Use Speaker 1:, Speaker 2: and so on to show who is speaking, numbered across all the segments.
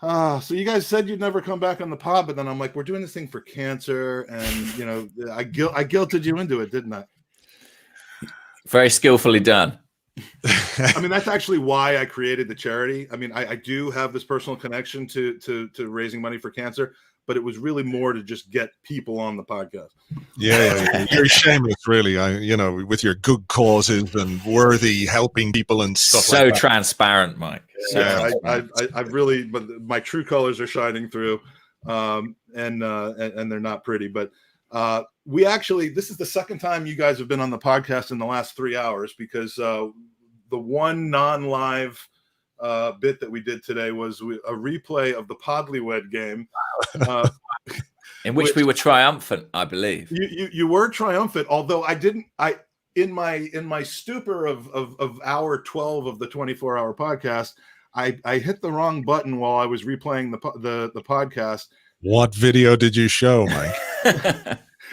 Speaker 1: So you guys said you'd never come back on the pod, but then I'm like, we're doing this thing for cancer, and I guilted you into it, didn't I?
Speaker 2: Very skillfully done.
Speaker 1: I mean, that's actually why I created the charity. I mean, I do have this personal connection to raising money for cancer, but it was really more to just get people on the podcast.
Speaker 3: Yeah. You're shameless, really. With your good causes and worthy helping people and stuff.
Speaker 2: So like that. Transparent, Mike.
Speaker 1: Yeah, I really, but my true colors are shining through, and they're not pretty. But this is the second time you guys have been on the podcast in the last 3 hours, because the one non-live bit that we did today was a replay of the Podlywed game,
Speaker 2: in which we were triumphant, I believe.
Speaker 1: You were triumphant, although in my stupor of hour 12 of the 24-hour podcast, I hit the wrong button while I was replaying the podcast.
Speaker 3: What video did you show, Mike?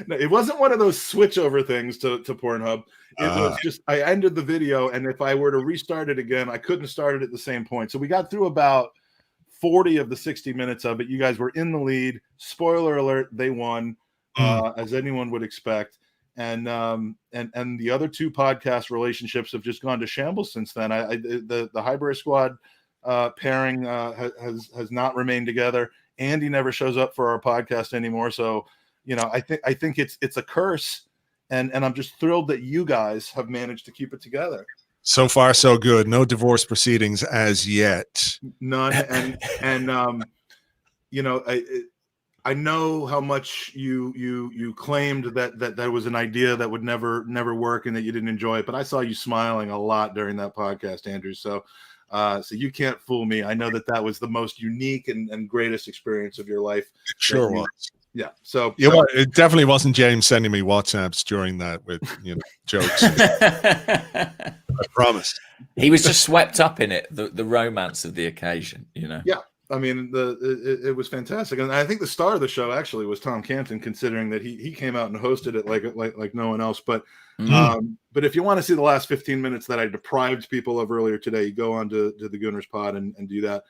Speaker 1: No, it wasn't one of those switch over things to Pornhub. It was just, I ended the video, and if I were to restart it again, I couldn't start it at the same point. So we got through about 40 of the 60 minutes of it. You guys were in the lead. Spoiler alert, they won, as anyone would expect. And the other two podcast relationships have just gone to shambles since then. The Highbury Squad pairing has not remained together. Andy never shows up for our podcast anymore. So, I think it's a curse, and I'm just thrilled that you guys have managed to keep it together.
Speaker 3: So far, so good. No divorce proceedings as yet.
Speaker 1: None. And I know how much you claimed that was an idea that would never work and that you didn't enjoy it, but I saw you smiling a lot during that podcast, Andrew. So you can't fool me. I know that was the most unique and greatest experience of your life.
Speaker 3: It sure was.
Speaker 1: Yeah. So
Speaker 3: it definitely wasn't James sending me WhatsApps during that with jokes. I promise.
Speaker 2: He was just swept up in it, the romance of the occasion.
Speaker 1: Yeah. I mean, it was fantastic, and I think the star of the show actually was Tom Canton, considering that he came out and hosted it like no one else. But but if you want to see the last 15 minutes that I deprived people of earlier today, you go on to the Gooners Pod and do that.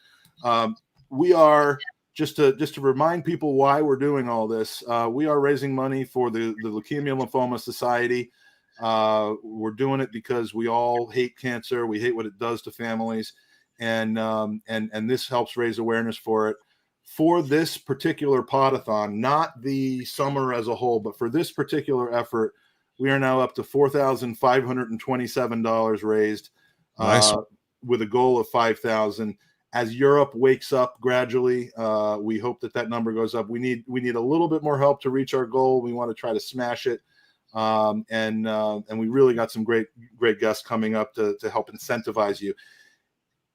Speaker 1: We are just to remind people why we're doing all this. We are raising money for the Leukemia Lymphoma Society. We're doing it because we all hate cancer. We hate what it does to families. And this helps raise awareness for it. For this particular Podathon, not the summer as a whole, but for this particular effort, we are now up to $4,527 raised,
Speaker 3: nice.
Speaker 1: With a goal of 5,000. As Europe wakes up gradually, we hope that number goes up. We need a little bit more help to reach our goal. We want to try to smash it. And we really got some great guests coming up to help incentivize you.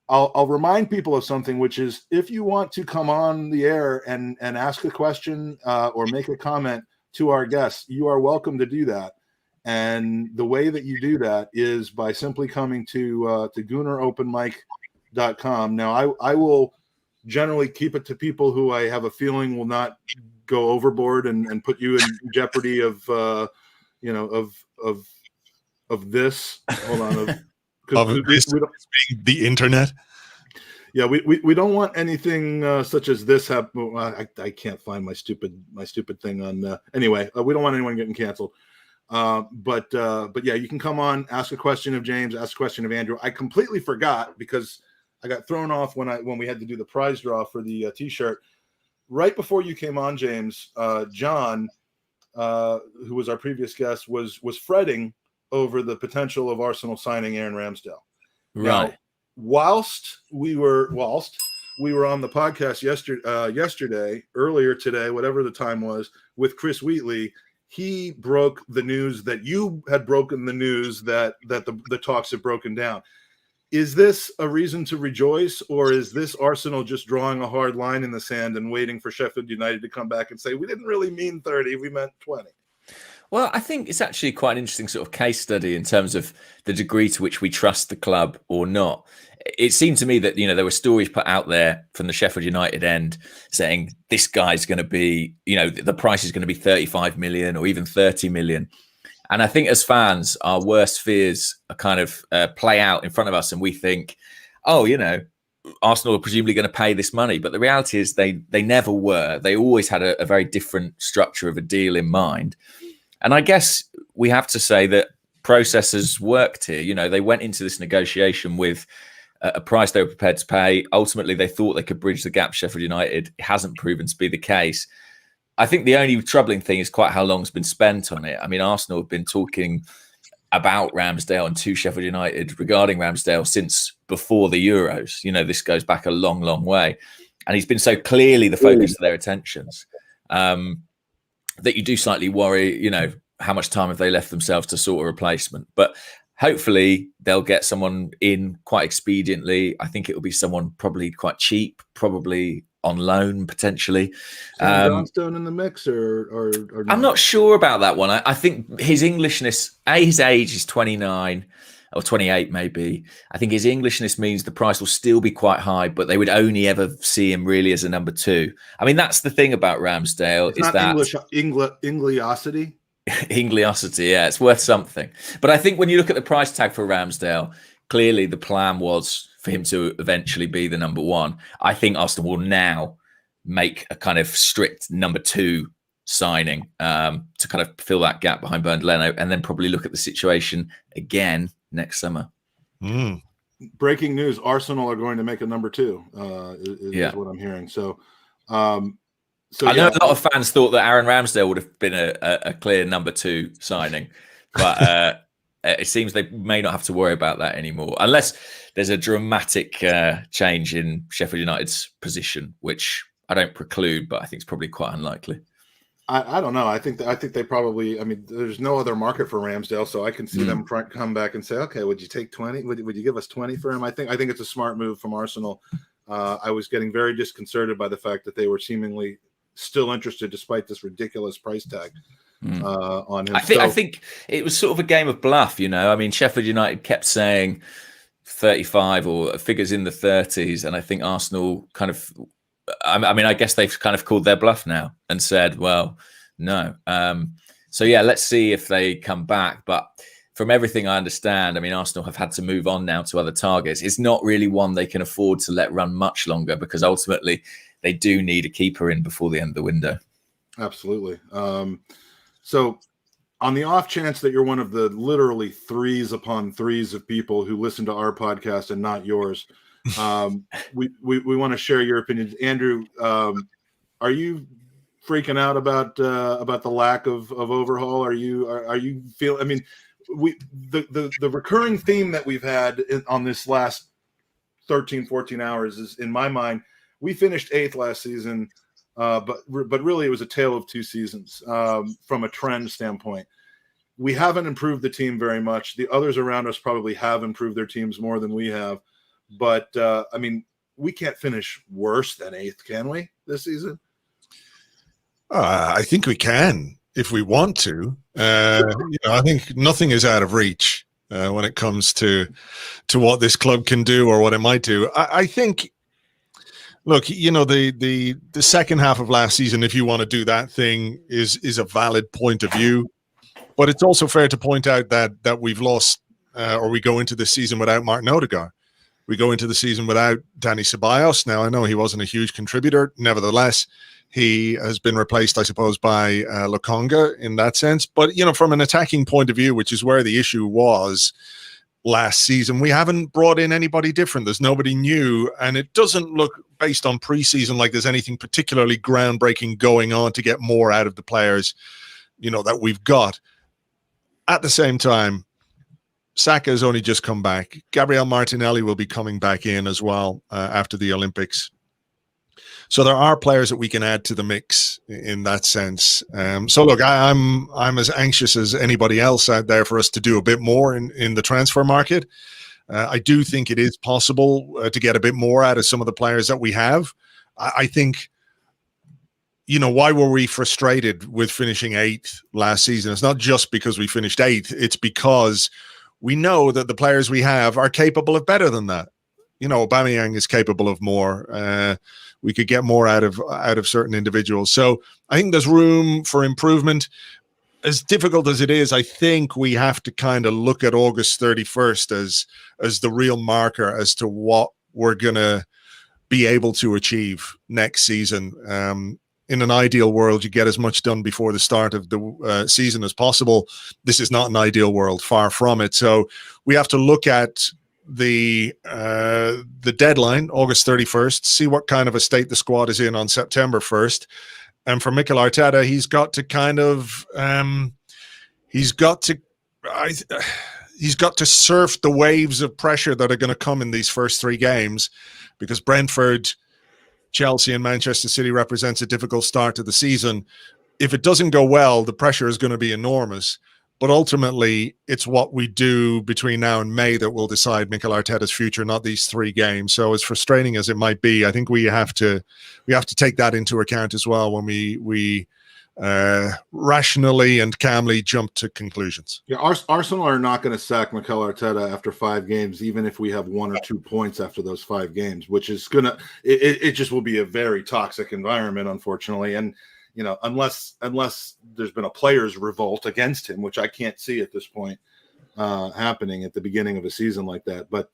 Speaker 1: I'll remind people of something, which is if you want to come on the air and ask a question or make a comment to our guests, you are welcome to do that. And the way that you do that is by simply coming to gooneropenmic.com. Now, I will generally keep it to people who I have a feeling will not go overboard and put you in jeopardy of this. Hold on.
Speaker 3: The internet.
Speaker 1: Yeah, we don't want anything such as this happen. I can't find my stupid thing on. Anyway, we don't want anyone getting canceled. But yeah, you can come on, ask a question of James, ask a question of Andrew. I completely forgot because I got thrown off when we had to do the prize draw for the T-shirt. Right before you came on, James, John, who was our previous guest, was fretting over the potential of Arsenal signing Aaron Ramsdale.
Speaker 2: Right.
Speaker 1: Now, whilst we were on the podcast yesterday, earlier today, whatever the time was, with Chris Wheatley, he broke the news that you had broken the news that the talks have broken down. Is this a reason to rejoice, or is this Arsenal just drawing a hard line in the sand and waiting for Sheffield United to come back and say, we didn't really mean 30, we meant 20?
Speaker 2: Well, I think it's actually quite an interesting sort of case study in terms of the degree to which we trust the club or not. It seemed to me that, there were stories put out there from the Sheffield United end saying this guy's going to be, the price is going to be 35 million or even 30 million. And I think as fans, our worst fears are kind of play out in front of us and we think, Arsenal are presumably going to pay this money, but the reality is they never were. They always had a very different structure of a deal in mind. And I guess we have to say that processes worked here. You know, they went into this negotiation with a price they were prepared to pay. Ultimately, they thought they could bridge the gap. Sheffield United, it hasn't proven to be the case. I think the only troubling thing is quite how long's been spent on it. I mean, Arsenal have been talking about Ramsdale and to Sheffield United regarding Ramsdale since before the Euros. You know, this goes back a long, long way. And he's been so clearly the focus of their attentions that you do slightly worry, you know, how much time have they left themselves to sort a replacement. But hopefully they'll get someone in quite expediently. I think it will be someone probably quite cheap, probably on loan potentially.
Speaker 1: Johnstone in the mix or
Speaker 2: I'm not sure about that one. I think his Englishness, his age is 29 or 28 maybe. I think his Englishness means the price will still be quite high, but they would only ever see him really as a number 2. I mean, that's the thing about Ramsdale.
Speaker 1: It's not that Engliosity.
Speaker 2: Engliosity, yeah, it's worth something. But I think when you look at the price tag for Ramsdale, clearly the plan was for him to eventually be the number 1. I think Arsenal will now make a kind of strict number 2 signing to kind of fill that gap behind Bernd Leno, and then probably look at the situation again next summer.
Speaker 1: Breaking news: Arsenal are going to make a number 2. Is what I'm hearing. So I know
Speaker 2: a lot of fans thought that Aaron Ramsdale would have been a clear number 2 signing, but it seems they may not have to worry about that anymore, unless there's a dramatic change in Sheffield United's position, which I don't preclude, but I think it's probably quite unlikely.
Speaker 1: I don't know. I think they probably. I mean, there's no other market for Ramsdale, so I can see them come back and say, "Okay, would you take 20? Would you give us 20 for him?" I think it's a smart move from Arsenal. I was getting very disconcerted by the fact that they were seemingly still interested despite this ridiculous price tag on him.
Speaker 2: I think it was sort of a game of bluff, you know. I mean, Sheffield United kept saying 35 or figures in the 30s, and I think Arsenal kind of, I mean, I guess they've kind of called their bluff now and said, well, no. So yeah, let's see if they come back. But from everything I understand, I mean, Arsenal have had to move on now to other targets. It's not really one they can afford to let run much longer, because ultimately they do need a keeper in before the end of the window.
Speaker 1: Absolutely. So on the off chance that you're one of the literally 3s upon 3s of people who listen to our podcast and not yours, we want to share your opinions. Andrew, are you freaking out about the lack of overhaul? Are you feel? I mean, the recurring theme that we've had on this last 13, 14 hours is, in my mind, we finished 8th last season, but really it was a tale of 2 seasons from a trend standpoint. We haven't improved the team very much. The others around us probably have improved their teams more than we have. But, I mean, we can't finish worse than 8th, can we, this season?
Speaker 3: I think we can if we want to. I think nothing is out of reach when it comes to what this club can do or what it might do. I think, look, the second half of last season, if you want to do that thing, is a valid point of view. But it's also fair to point out that we've lost, or we go into the season without Martin Odegaard. We go into the season without Dani Ceballos. Now, I know he wasn't a huge contributor. Nevertheless, he has been replaced, I suppose, by Lokonga in that sense. But, from an attacking point of view, which is where the issue was last season, we haven't brought in anybody different. There's nobody new. And it doesn't look, based on preseason, like there's anything particularly groundbreaking going on to get more out of the players, that we've got. At the same time, Saka has only just come back. Gabriel Martinelli will be coming back in as well after the Olympics. So there are players that we can add to the mix in that sense. So look, I'm as anxious as anybody else out there for us to do a bit more in the transfer market. I do think it is possible to get a bit more out of some of the players that we have. I think, why were we frustrated with finishing 8th last season? It's not just because we finished 8th. It's because we know that the players we have are capable of better than that. Aubameyang is capable of more. We could get more out of certain individuals. So I think there's room for improvement. As difficult as it is, I think we have to kind of look at August 31st as the real marker as to what we're going to be able to achieve next season. In an ideal world, you get as much done before the start of the season as possible. This is not an ideal world, far from it. So we have to look at the deadline, August 31st, see what kind of a state the squad is in on September 1st. And for Mikel Arteta, he's got to kind of he's got to surf the waves of pressure that are going to come in these first 3 games, because Brentford, Chelsea and Manchester City represents a difficult start to the season. If it doesn't go well, the pressure is going to be enormous. But ultimately, it's what we do between now and May that will decide Mikel Arteta's future, not these 3 games. So as frustrating as it might be, I think we have to take that into account as well when we rationally and calmly jump to conclusions.
Speaker 1: Yeah, Arsenal are not going to sack Mikel Arteta after 5 games, even if we have 1 or 2 points after those 5 games, which is it just will be a very toxic environment, unfortunately. And unless there's been a players' revolt against him, which I can't see at this point happening at the beginning of a season like that. But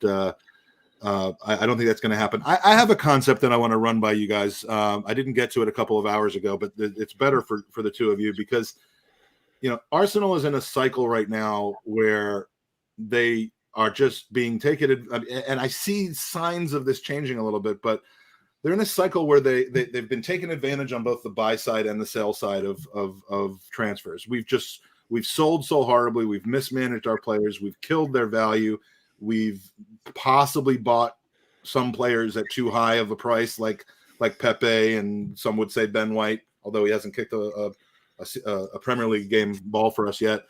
Speaker 1: I don't think that's going to happen. I have a concept that I want to run by you guys. I didn't get to it a couple of hours ago, but it's better for the 2 of you, because Arsenal is in a cycle right now where they are just being taken, and I see signs of this changing a little bit, but they're in a cycle where they've been taking advantage on both the buy side and the sell side of transfers. We've sold so horribly. We've mismanaged our players. We've killed their value. We've possibly bought some players at too high of a price, like Pepe, and some would say Ben White, although he hasn't kicked a Premier League game ball for us yet.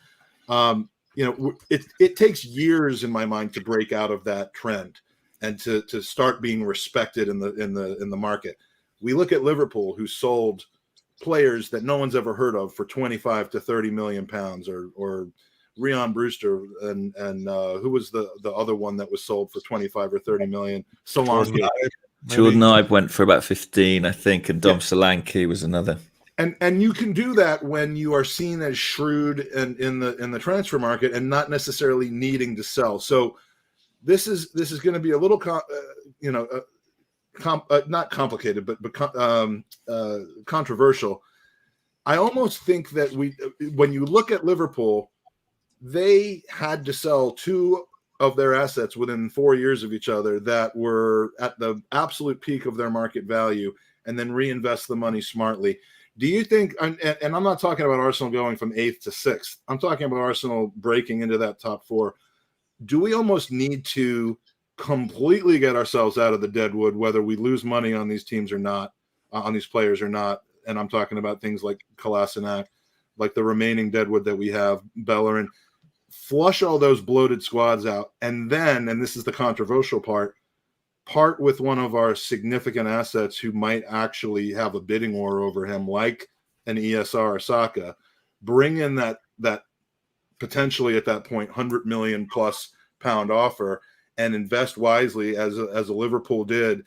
Speaker 1: It takes years in my mind to break out of that trend and to start being respected in the market. We look at Liverpool, who sold players that no one's ever heard of for 25 to 30 million pounds, or Ryan Brewster, and who was the other one that was sold for 25 or 30 million? Solanke.
Speaker 2: Jordan Ibe went for about 15, I think, and Dom Solanke was another.
Speaker 1: And you can do that when you are seen as shrewd in the transfer market and not necessarily needing to sell. So this is going to be a little not complicated, but controversial. I almost think that when you look at Liverpool, they had to sell 2 of their assets within 4 years of each other that were at the absolute peak of their market value, and then reinvest the money smartly. Do you think, and I'm not talking about Arsenal going from 8th to 6th, I'm talking about Arsenal breaking into that top 4. Do we almost need to completely get ourselves out of the deadwood, whether we lose money on these teams or not, on these players or not? And I'm talking about things like Kolasinac, like the remaining deadwood that we have, Bellerin. Flush all those bloated squads out, and then, and this is the controversial part with one of our significant assets who might actually have a bidding war over him, like an ESR or Saka. Bring in that potentially at that point £100 million plus offer, and invest wisely as a Liverpool did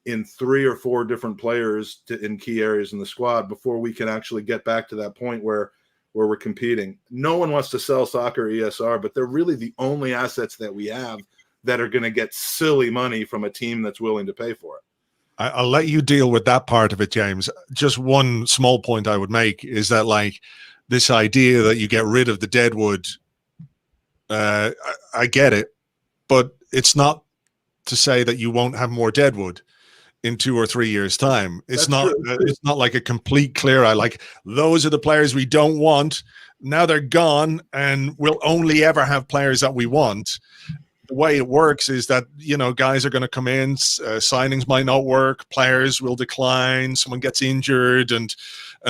Speaker 1: in 3 or 4 different players in key areas in the squad before we can actually get back to that point where we're competing. No one wants to sell Saka or ESR, but they're really the only assets that we have that are going to get silly money from a team that's willing to pay for it.
Speaker 3: I'll let you deal with that part of it, James. Just one small point I would make is that, like, this idea that you get rid of the deadwood, I get it, but it's not to say that you won't have more deadwood in 2 or 3 years' time. It's it's not like a complete clear eye. Like, those are the players we don't want. Now they're gone, and we'll only ever have players that we want. The way it works is that, guys are going to come in, signings might not work, players will decline, someone gets injured, and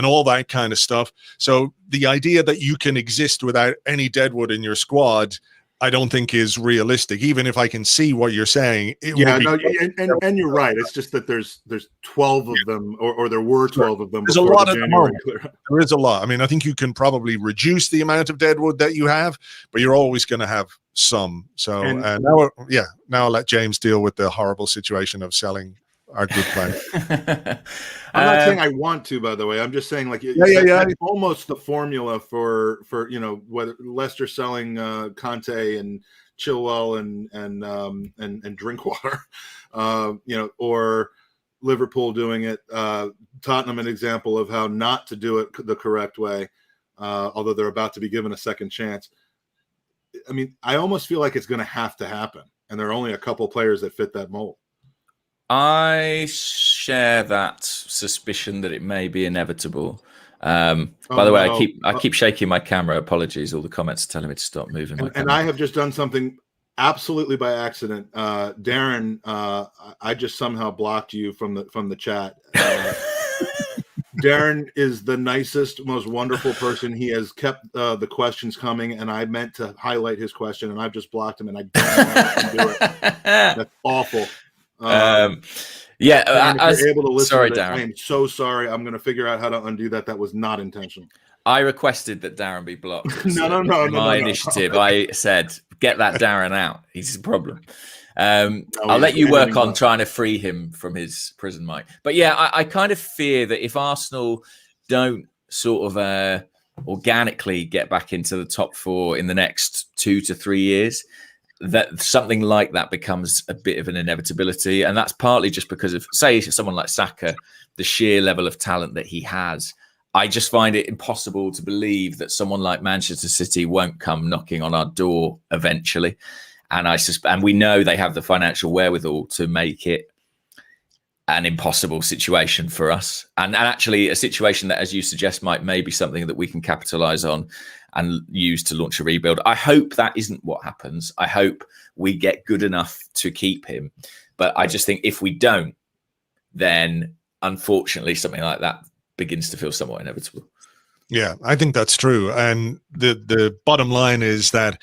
Speaker 3: all that kind of stuff. So the idea that you can exist without any deadwood in your squad, I don't think is realistic. Even if I can see what you're saying, and
Speaker 1: you're right. It's just that there's 12 of them, or there were 12 of them.
Speaker 3: There's a lot at the moment. There is a lot. I mean, I think you can probably reduce the amount of deadwood that you have, but you're always going to have some. So now I'll let James deal with the horrible situation of selling our good plan.
Speaker 1: I'm not saying I want to, by the way. I'm just saying, like, that's almost the formula for whether Leicester selling Conte and Chilwell and Drinkwater, or Liverpool doing it. Tottenham, an example of how not to do it the correct way, although they're about to be given a second chance. I mean, I almost feel like it's going to happen, and there are only a couple players that fit that mold.
Speaker 2: I share that suspicion that it may be inevitable. By the way, I keep shaking my camera. Apologies. All the comments are telling me to stop moving.
Speaker 1: And I have just done something absolutely by accident. Darren, I just somehow blocked you from the chat. Darren is the nicest, most wonderful person. He has kept the questions coming, and I meant to highlight his question, and I've just blocked him, and I don't know how to do it. That's awful.
Speaker 2: You're
Speaker 1: able to listen
Speaker 2: sorry,
Speaker 1: to this,
Speaker 2: Darren.
Speaker 1: I am so sorry. I'm going to figure out how to undo that. That was not intentional.
Speaker 2: I requested that Darren be blocked.
Speaker 1: No.
Speaker 2: My initiative. I said, get that Darren out. He's a problem. I'll let you work on trying to free him from his prison, Mike. But yeah, I kind of fear that if Arsenal don't sort of organically get back into the top 4 in the next 2 to 3 years, that something like that becomes a bit of an inevitability. And that's partly just because of, say, someone like Saka, the sheer level of talent that he has. I just find it impossible to believe that someone like Manchester City won't come knocking on our door eventually. And and we know they have the financial wherewithal to make it an impossible situation for us. And actually a situation that, as you suggest, might maybe something that we can capitalize on and use to launch a rebuild. I hope that isn't what happens. I hope we get good enough to keep him. But I just think if we don't, then unfortunately something like that begins to feel somewhat inevitable.
Speaker 3: Yeah, I think that's true. And the bottom line is that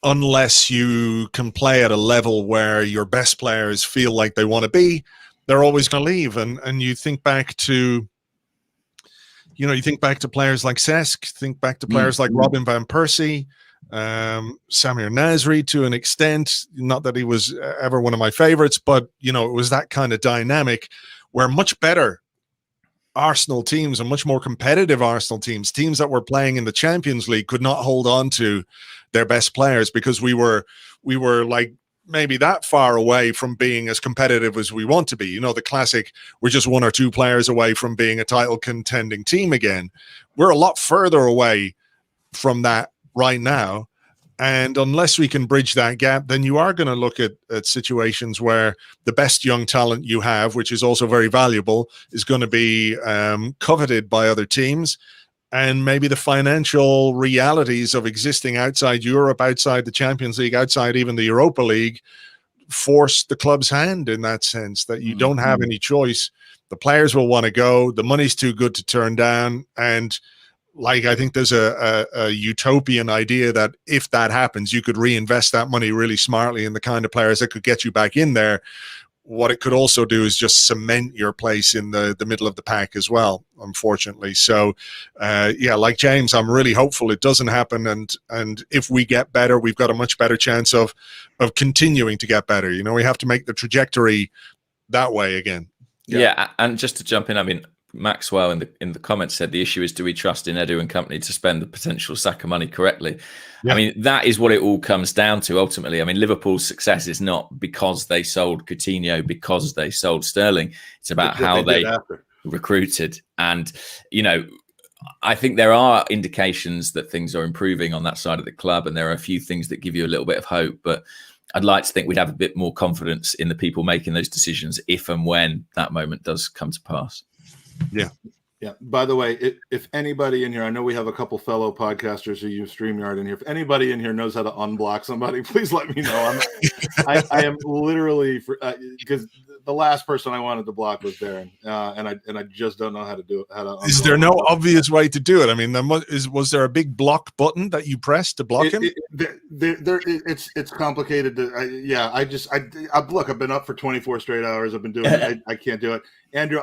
Speaker 3: unless you can play at a level where your best players feel like they want to be, they're always going to leave. And you think back to, you think back to players like Cesc, think back to players like Robin van Persie, Samir Nasri to an extent. Not that he was ever one of my favorites, but, it was that kind of dynamic where much better Arsenal teams and much more competitive Arsenal teams that were playing in the Champions League could not hold on to their best players because we were like maybe that far away from being as competitive as we want to be. The classic, we're just 1 or 2 players away from being a title contending team again. We're a lot further away from that right now. And unless we can bridge that gap, then you are going to look at situations where the best young talent you have, which is also very valuable, is going to be coveted by other teams. And maybe the financial realities of existing outside Europe, outside the Champions League, outside even the Europa League, force the club's hand in that sense, that you don't have any choice. The players will want to go. The money's too good to turn down. And I think there's a utopian idea that if that happens, you could reinvest that money really smartly in the kind of players that could get you back in there. What it could also do is just cement your place in the middle of the pack as well, unfortunately. So, like James, I'm really hopeful it doesn't happen. And if we get better, we've got a much better chance of continuing to get better. We have to make the trajectory that way again.
Speaker 2: Yeah, and just to jump in, I mean, Maxwell in the comments said the issue is, do we trust in Edu and company to spend the potential Saka money correctly? Yeah. I mean, that is what it all comes down to ultimately. I mean, Liverpool's success is not because they sold Coutinho, because they sold Sterling. It's about how they recruited. And, I think there are indications that things are improving on that side of the club, and there are a few things that give you a little bit of hope. But I'd like to think we'd have a bit more confidence in the people making those decisions if and when that moment does come to pass.
Speaker 3: Yeah.
Speaker 1: By the way, if anybody in here, I know we have a couple fellow podcasters who use StreamYard in here. If anybody in here knows how to unblock somebody, please let me know. I am literally because the last person I wanted to block was Darren, and I just don't know how to do it.
Speaker 3: Is there no obvious way to do it? I mean, was there a big block button that you pressed to block him?
Speaker 1: It's complicated. Look, I've been up for 24 straight hours. I've been doing it. I can't do it. Andrew,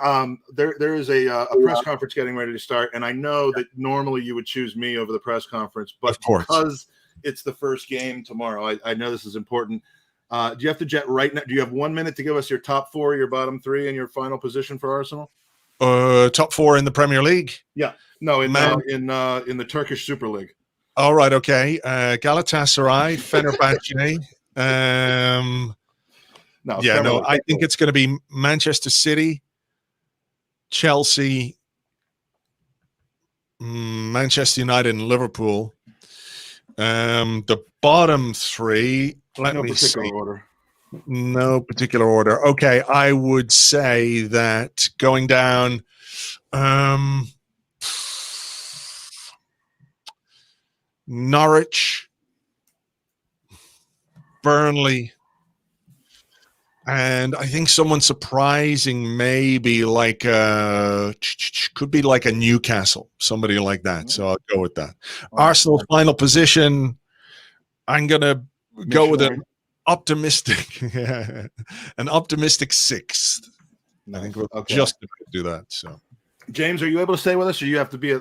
Speaker 1: there is a press conference getting ready to start, and I know that normally you would choose me over the press conference, but because it's the first game tomorrow, I know this is important. Do you have to jet right now? Do you have 1 minute to give us your top 4, your bottom 3, and your final position for Arsenal?
Speaker 3: Top 4 in the Premier League?
Speaker 1: Yeah, no, in the Turkish Super League.
Speaker 3: All right, okay. Galatasaray, Fenerbahce. I think it's going to be Manchester City, Chelsea, Manchester United, and Liverpool. The bottom three, let me see. No particular order. Okay, I would say that going down, Norwich, Burnley, and I think someone surprising, maybe like could be like a Newcastle, somebody like that. So I'll go with that. Arsenal final position. I'm gonna go with an optimistic, an optimistic sixth. I think we'll just do that. So,
Speaker 1: James, are you able to stay with us, or you have to be?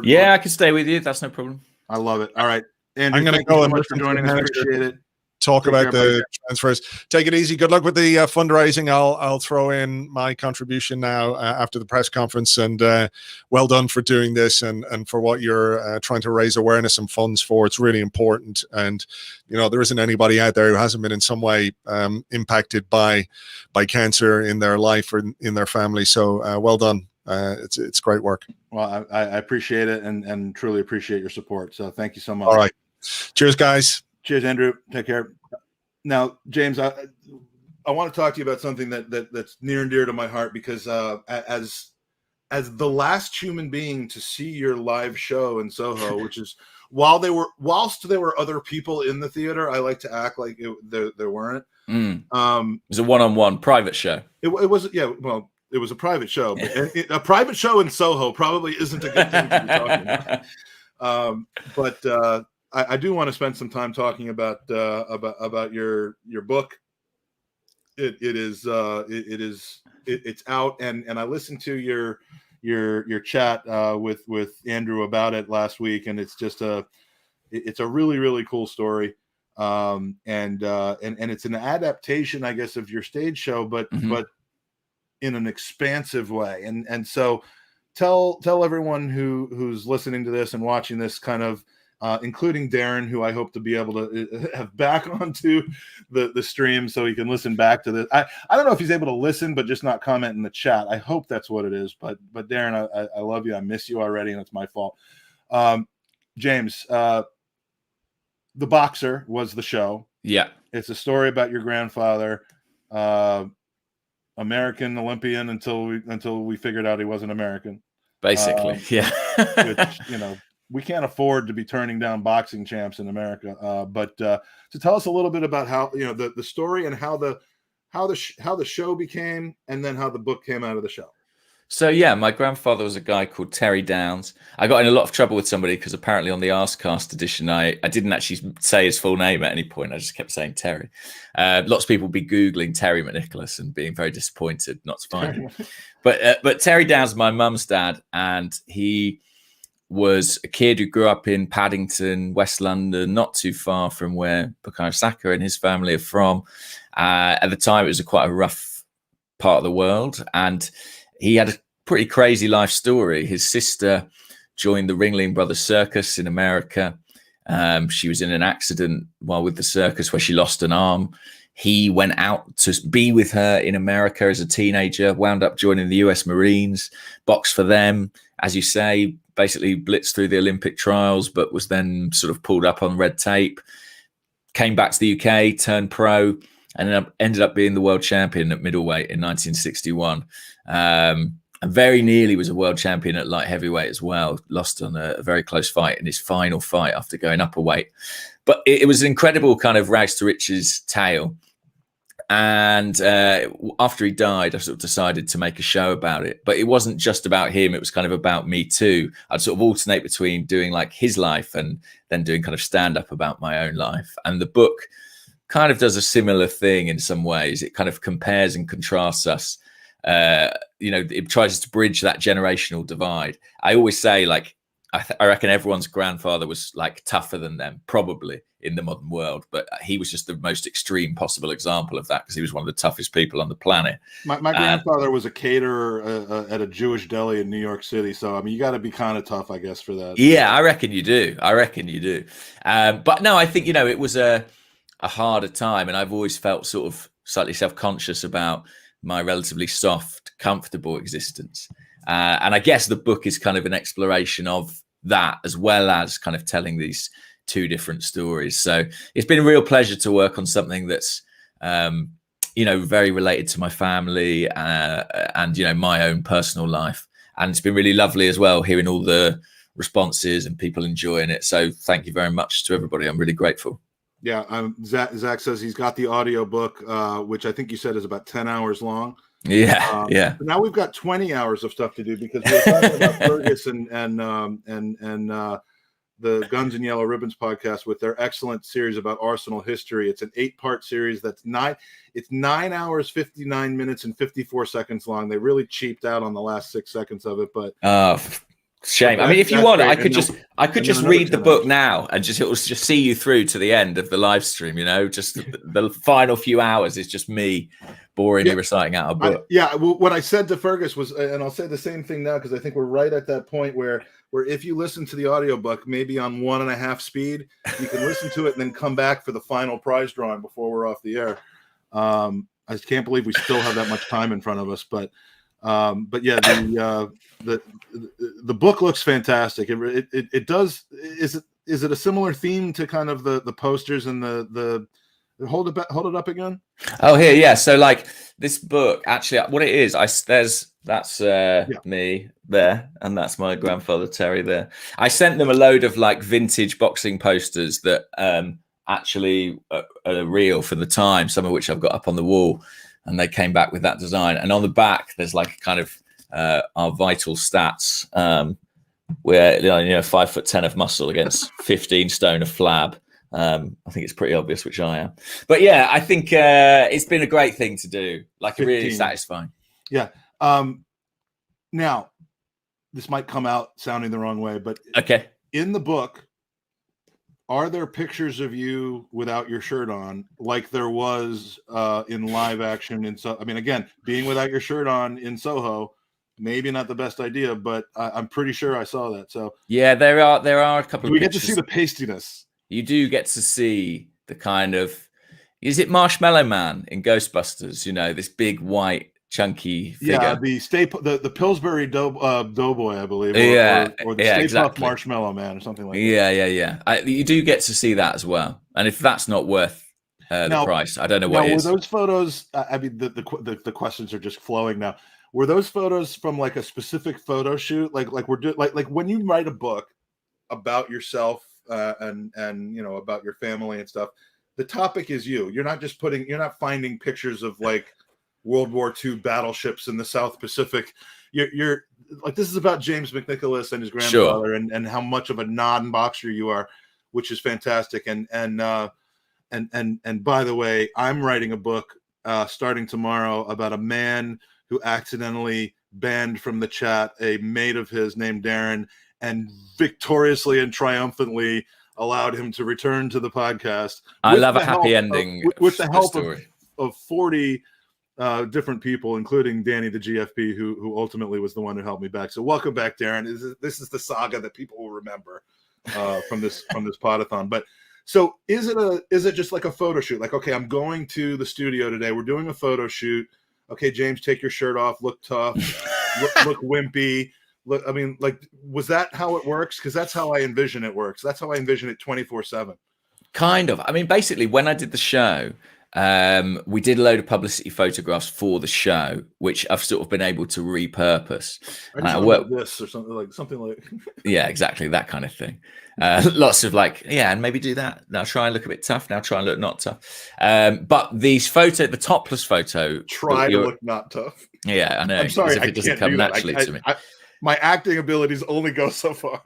Speaker 2: Yeah, I can stay with you. That's no problem.
Speaker 1: I love it. All right, Andrew,
Speaker 3: I'm going to go so much for joining us. Appreciate it. Talk about the transfers. Take it easy. Good luck with the fundraising. I'll throw in my contribution now after the press conference. And well done for doing this and for what you're trying to raise awareness and funds for. It's really important. And there isn't anybody out there who hasn't been in some way impacted by cancer in their life or in their family. So well done. It's great work.
Speaker 1: Well, I appreciate it and truly appreciate your support. So thank you so much.
Speaker 3: All right. Cheers, guys.
Speaker 1: Cheers, Andrew. Take care. Now, James, I want to talk to you about something that's near and dear to my heart, because as the last human being to see your live show in Soho, which is whilst there were other people in the theater, I like to act like there weren't.
Speaker 2: It was a one-on-one private show. It
Speaker 1: was, yeah. Well, it was a private show, but a private show in Soho probably isn't a good thing to be talking about. But I do want to spend some time talking about your book. It's out, and I listened to your chat with Andrew about it last week, and it's just it's a really, really cool story. And it's an adaptation, I guess, of your stage show, but in an expansive way. And so tell everyone who's listening to this and watching this, kind of including Darren, who I hope to be able to have back onto the stream so he can listen back to this. I don't know if he's able to listen, but just not comment in the chat. I hope that's what it is. But Darren, I love you. I miss you already, and it's my fault. James, The Boxer was the show. Yeah. It's a story about your grandfather, American Olympian until we figured out he wasn't American. Basically, yeah. Which, we can't afford to be turning down boxing champs in America. But to tell us a little bit about how the story and how the show became, and then how the book came out of the show. So yeah, my grandfather was a guy called Terry Downs. I got in a lot of trouble with somebody because apparently on the Arsecast edition, I didn't actually say his full name at any point. I just kept saying Terry. Lots of people be Googling Terry McNicholas and being very disappointed not to find him. But Terry Downs, my mum's dad, and he was a kid who grew up in Paddington, West London, not too far from where Bukayo Saka and his family are from. At the time, it was quite a rough part of the world, and he had a pretty crazy life story. His sister joined the Ringling Brothers Circus in America. She was in an accident while with the circus where she lost an arm. He went out to be with her in America as a teenager, wound up joining the US Marines, boxed for them, as you say, basically blitzed through the Olympic trials, but was then sort of pulled up on red tape, came back to the UK, turned pro, and ended up being the world champion at middleweight in 1961. And very nearly was a world champion at light heavyweight as well. Lost on a very close fight in his final fight after going up a weight. But it was an incredible kind of rags to riches tale. And after he died, I sort of decided to make a show about it. But it wasn't just about him. It was kind of about me too. I'd sort of alternate between doing like his life and then doing kind of stand-up about my own life. And the book kind of does a similar thing in some ways. It kind of compares and contrasts us. It tries to bridge that generational divide. I always say, like,
Speaker 2: I reckon everyone's grandfather was like tougher than them, probably in the modern world, but he was just the most extreme possible example of that because he was one of the toughest people on the planet.
Speaker 1: My grandfather was a caterer at a Jewish deli in New York City, so I mean, you got to be kind of tough, I guess, for that.
Speaker 2: Yeah, I reckon you do. But no, I think it was a harder time, and I've always felt sort of slightly self-conscious about my relatively soft, comfortable existence. And I guess the book is kind of an exploration of that, as well as kind of telling these two different stories. So it's been a real pleasure to work on something that's, very related to my family and, my own personal life. And it's been really lovely as well, hearing all the responses and people enjoying it. So thank you very much to everybody. I'm really grateful.
Speaker 1: Yeah. Zach says he's got the audio book, which I think you said is about 10 hours long.
Speaker 2: Yeah.
Speaker 1: So now we've got 20 hours of stuff to do because we're talking about Fergus and the Guns and Yellow Ribbons podcast with their excellent series about Arsenal history. It's an 8-part series that's 9 hours, 59 minutes, and 54 seconds long. They really cheaped out on the last 6 seconds of it, but
Speaker 2: shame. I mean, if you want, I could just read the book now and it will just see you through to the end of the live stream. Just the final few hours is just me boringly reciting out a book.
Speaker 1: What I said to Fergus was, and I'll say the same thing now because I think we're right at that point where if you listen to the audiobook, maybe on 1.5 speed, you can listen to it and then come back for the final prize drawing before we're off the air. I can't believe we still have that much time in front of us, but yeah, the book looks fantastic. It does. Is it a similar theme to kind of the posters and the hold it up again?
Speaker 2: Oh, here, yeah. So like this book, actually, what it is, that's me there, and that's my grandfather Terry there. I sent them a load of like vintage boxing posters that actually are real for the time, some of which I've got up on the wall, and they came back with that design. And on the back, there's like kind of our vital stats, where 5'10" of muscle against 15 stone of flab. I think it's pretty obvious which I am, but yeah, I think it's been a great thing to do, like 15. Really satisfying.
Speaker 1: Yeah. Now this might come out sounding the wrong way, but
Speaker 2: okay.
Speaker 1: In the book, are there pictures of you without your shirt on, like there was in live action? I mean, again, being without your shirt on in Soho, maybe not the best idea, but I'm pretty sure I saw that. So
Speaker 2: yeah, there are a couple.
Speaker 1: Do we
Speaker 2: of
Speaker 1: get to see the pastiness?
Speaker 2: You do get to see the kind of, is it Marshmallow Man in Ghostbusters? This big white chunky figure.
Speaker 1: Yeah, the Pillsbury Doughboy, I believe. Or the Stay Puft Marshmallow Man or something like that.
Speaker 2: Yeah. You do get to see that as well. And if that's not worth the price, I don't know what it is.
Speaker 1: Were those photos? I mean, the questions are just flowing now. Were those photos from like a specific photo shoot? Like when you write a book about yourself and about your family and stuff, the topic is you. You're not finding pictures of like World War II battleships in the South Pacific. You're like, this is about James McNicholas and his grandfather, and how much of a non-boxer you are, which is fantastic. And by the way, I'm writing a book starting tomorrow about a man who accidentally banned from the chat a mate of his named Darren, and victoriously and triumphantly allowed him to return to the podcast.
Speaker 2: I love a happy ending
Speaker 1: with the help of 40 different people, including Danny the GFP, who ultimately was the one who helped me back. So welcome back, Darren. This is the saga that people will remember from this Podathon. But so is it just like a photo shoot? Like, okay, I'm going to the studio today. We're doing a photo shoot. Okay, James, take your shirt off. Look tough. look wimpy. Look, I mean, like, was that how it works? Because that's how I envision it works. That's how I envision it 24/7.
Speaker 2: Kind of. I mean, basically, when I did the show, we did a load of publicity photographs for the show, which I've sort of been able to repurpose.
Speaker 1: This or something like
Speaker 2: yeah, exactly, that kind of thing. Lots of like, yeah, and maybe do that. Now try and look a bit tough. Now try and look not tough. But the topless photo,
Speaker 1: try to look not tough.
Speaker 2: Yeah, I know.
Speaker 1: I'm sorry,
Speaker 2: if it doesn't come naturally to me.
Speaker 1: My acting abilities only go so far.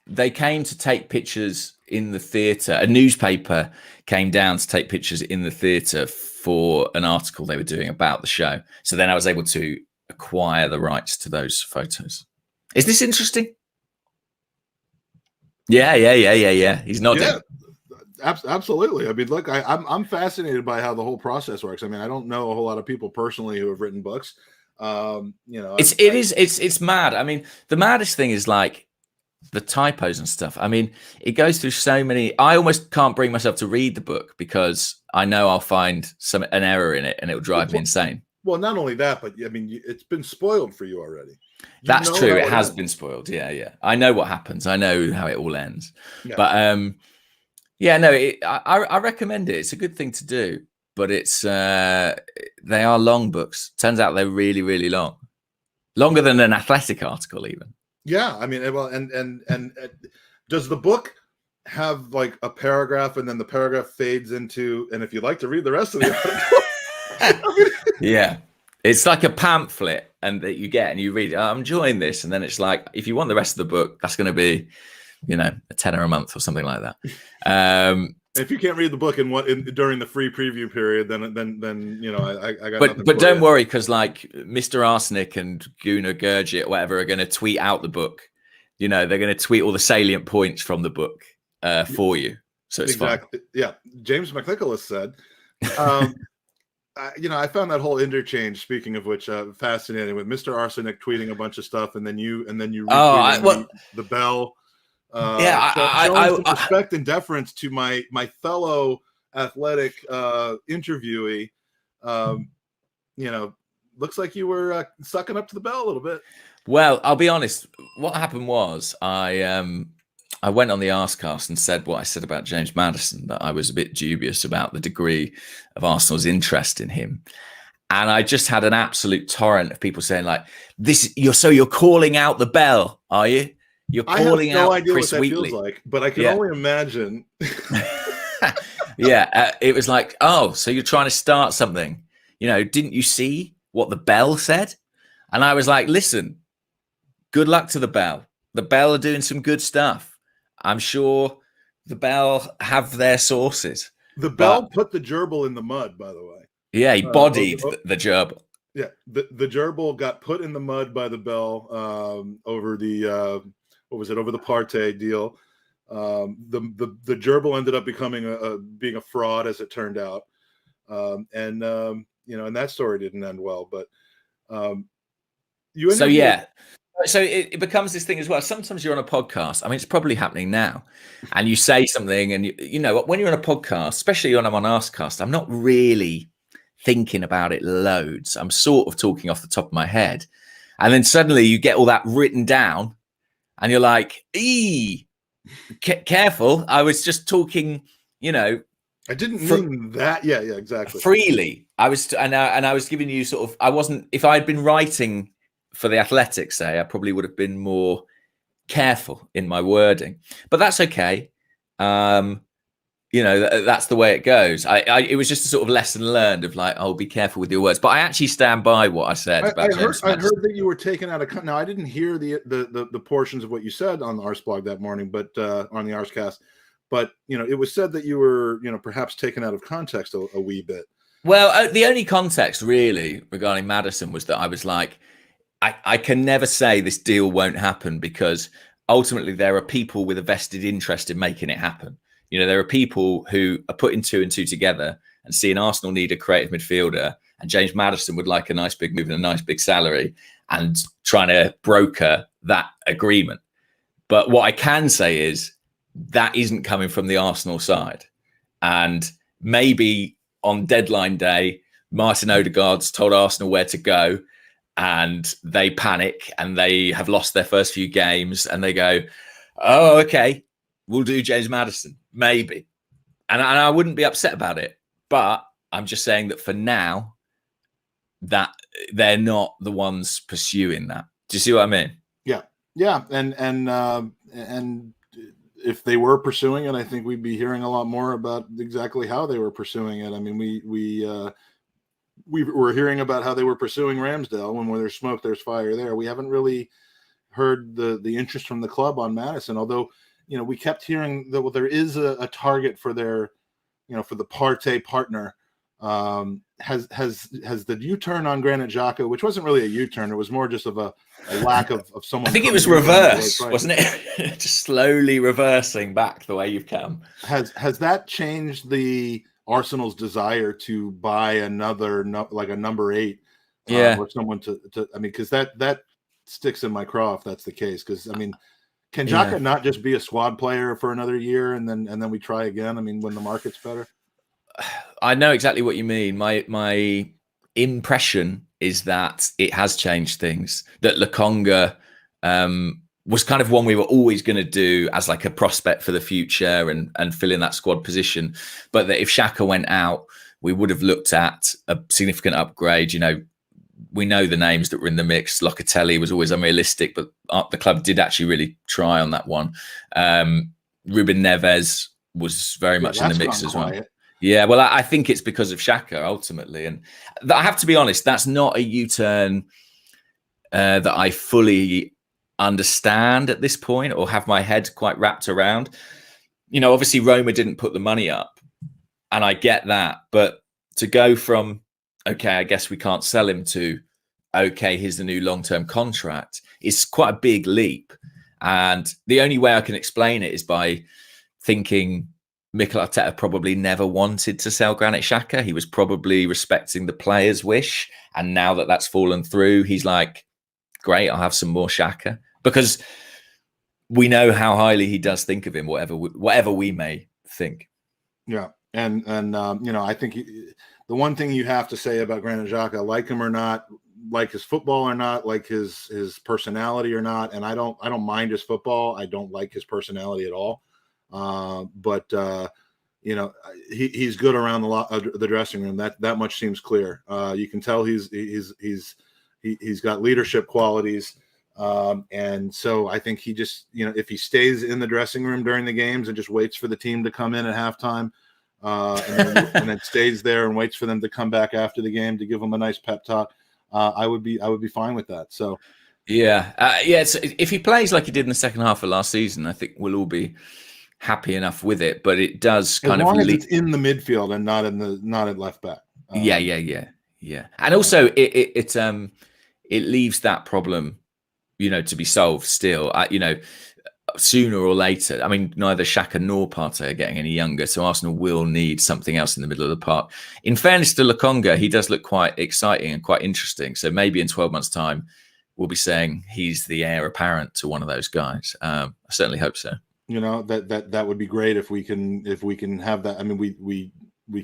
Speaker 2: They came to take pictures in the theatre. A newspaper came down to take pictures in the theatre for an article they were doing about the show. So then I was able to acquire the rights to those photos. Is this interesting? Yeah. He's nodding.
Speaker 1: Yeah, absolutely. I mean, look, I'm fascinated by how the whole process works. I mean, I don't know a whole lot of people personally who have written books.
Speaker 2: It's mad. I mean, the maddest thing is like the typos and stuff. I mean, it goes through so many. I almost can't bring myself to read the book because I know I'll find an error in it and it'll drive me insane.
Speaker 1: Well, not only that, but I mean, it's been spoiled for you already.
Speaker 2: That's true. It has been spoiled. Yeah. I know what happens. I know how it all ends. Yeah. But I recommend it. It's a good thing to do. But it's they are long books. Turns out they're really, really long, longer than an Athletic article even.
Speaker 1: Yeah, I mean, well, and does the book have like a paragraph and then the paragraph fades into, and if you'd like to read the rest of the article,
Speaker 2: yeah, it's like a pamphlet, and that you get and you read it. I'm enjoying this, and then it's like, if you want the rest of the book, that's going to be, a tenner a month or something like that.
Speaker 1: If you can't read the book during the free preview period, then I got.
Speaker 2: But don't worry, because like Mr. Arsenic and Gooner Gurgit, whatever, are going to tweet out the book. They're going to tweet all the salient points from the book for you. So it's exactly
Speaker 1: fine. Yeah. James McNicholas said, I found that whole interchange. Speaking of which, fascinating, with Mr. Arsenic tweeting a bunch of stuff, and then you retweeting the bell. Showing some respect and deference to my fellow athletic interviewee. Looks like you were sucking up to the bell a little bit.
Speaker 2: Well, I'll be honest. What happened was I went on the Arsecast and said what I said about James Maddison, that I was a bit dubious about the degree of Arsenal's interest in him. And I just had an absolute torrent of people saying like, you're calling out the bell, are you? You're calling out Chris Wheatley.
Speaker 1: Feels like, but I can only imagine.
Speaker 2: It was like, oh, so you're trying to start something. Didn't you see what the bell said? And I was like, listen, good luck to the bell. The bell are doing some good stuff. I'm sure the bell have their sources.
Speaker 1: The bell put the gerbil in the mud, by the way.
Speaker 2: Yeah, he bodied the gerbil.
Speaker 1: Yeah, the gerbil got put in the mud by the bell over the over the Partey deal. The gerbil ended up being a fraud, as it turned out, and that story didn't end well. But
Speaker 2: so it becomes this thing as well. Sometimes you're on a podcast. I mean, it's probably happening now, and you say something, and when you're on a podcast, especially when I'm on Arsecast, I'm not really thinking about it loads. I'm sort of talking off the top of my head, and then suddenly you get all that written down. And you're like, careful. I was just talking,
Speaker 1: I didn't mean that. Yeah, exactly.
Speaker 2: Freely. I was, and I was giving you sort of, I wasn't, if I had been writing for the Athletic, say, I probably would have been more careful in my wording. But that's okay. That's the way it goes. It was just a sort of lesson learned of like, oh, be careful with your words. But I actually stand by what I said about James Maddison.
Speaker 1: I heard that you were taken out of. Now, I didn't hear the portions of what you said on the Arseblog that morning, but on the Arsecast. But it was said that you were perhaps taken out of context a wee bit.
Speaker 2: Well, the only context really regarding Maddison was that I was like, I can never say this deal won't happen, because ultimately there are people with a vested interest in making it happen. There are people who are putting two and two together and seeing Arsenal need a creative midfielder, and James Maddison would like a nice big move and a nice big salary, and trying to broker that agreement. But what I can say is that isn't coming from the Arsenal side. And maybe on deadline day, Martin Odegaard's told Arsenal where to go, and they panic and they have lost their first few games, and they go, oh, okay, we'll do James Maddison, maybe. And I wouldn't be upset about it. But I'm just saying that for now, that they're not the ones pursuing that. Do you see what I mean?
Speaker 1: Yeah. And if they were pursuing it, I think we'd be hearing a lot more about exactly how they were pursuing it. I mean, we were hearing about how they were pursuing Ramsdale. When there's smoke, there's fire there. We haven't really heard the interest from the club on Maddison, although we kept hearing that there is a target for their, for the Partey partner Has the U-turn on Granit Xhaka, which wasn't really a U-turn, it was more just of a lack of someone.
Speaker 2: I think it was reverse, wasn't it? Just slowly reversing back the way you've come.
Speaker 1: Has that changed the Arsenal's desire to buy another like a number 8? Or someone to I mean, because that sticks in my craw if that's the case. Because I mean, can Xhaka not just be a squad player for another year and then we try again? I mean, when the market's better.
Speaker 2: I know exactly what you mean. My impression is that it has changed things. That Lokonga was kind of one we were always going to do as like a prospect for the future and fill in that squad position. But that if Xhaka went out, we would have looked at a significant upgrade. You know, we know the names that were in the mix. Locatelli was always unrealistic, but the club did actually really try on that one. Ruben Neves was very much in the mix as well. Yeah, well, I think it's because of Xhaka ultimately. And I have to be honest, that's not a U-turn that I fully understand at this point or have my head quite wrapped around. You know, obviously Roma didn't put the money up and I get that. But to go from, okay, I guess we can't sell him to, okay, here's the new long-term contract is quite a big leap. And the only way I can explain it is by thinking Mikel Arteta probably never wanted to sell Granit Xhaka. He was probably respecting the player's wish. And now that that's fallen through, he's like, great, I'll have some more Xhaka. Because we know how highly he does think of him, whatever we may think.
Speaker 1: Yeah. And you know, I think the one thing you have to say about Granit Xhaka, like him or not, like his football or not, like his personality or not, and I don't mind his football. I don't like his personality at all. But you know, he's good around the dressing room. That much seems clear. You can tell he's got leadership qualities. And so I think he just, you know, if he stays in the dressing room during the games and just waits for the team to come in at halftime, and then stays there and waits for them to come back after the game to give them a nice pep talk, I would be fine with that. So
Speaker 2: yeah. If he plays like he did in the second half of last season, I think we'll all be happy enough with it. But it does kind of
Speaker 1: as it's in the midfield and not at left back.
Speaker 2: Yeah. And also it leaves that problem, you know, to be solved still. You know, sooner or later. I mean, neither Xhaka nor Partey are getting any younger, so Arsenal will need something else in the middle of the park. In fairness to Lokonga, he does look quite exciting and quite interesting. So maybe in 12 months' time, we'll be saying he's the heir apparent to one of those guys. I certainly hope so.
Speaker 1: You know, that would be great if we can have that. I mean, we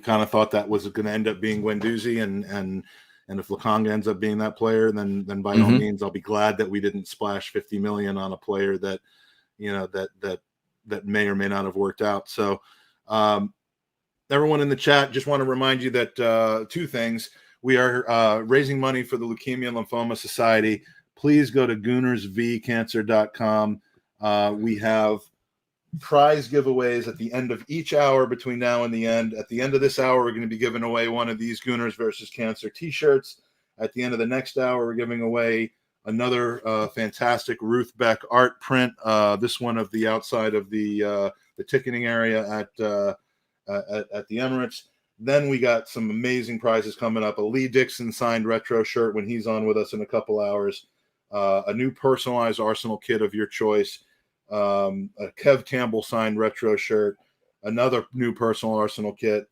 Speaker 1: kind of thought that was going to end up being Guendouzi, and if Lokonga ends up being that player, then by all means, I'll be glad that we didn't splash 50 million on a player that, you know, that may or may not have worked out. So everyone in the chat, just want to remind you that two things. We are raising money for the Leukemia and Lymphoma Society. Please go to goonersvcancer.com. We have prize giveaways at the end of each hour between now and the end. At the end of this hour, we're going to be giving away one of these Gooners versus Cancer t-shirts. At the end of the next hour, we're giving away another fantastic Ruth Beck art print. This one of the outside of the ticketing area at the Emirates. Then we got some amazing prizes coming up. A Lee Dixon signed retro shirt when he's on with us in a couple hours. A new personalized Arsenal kit of your choice. A Kev Campbell signed retro shirt. Another new personal Arsenal kit,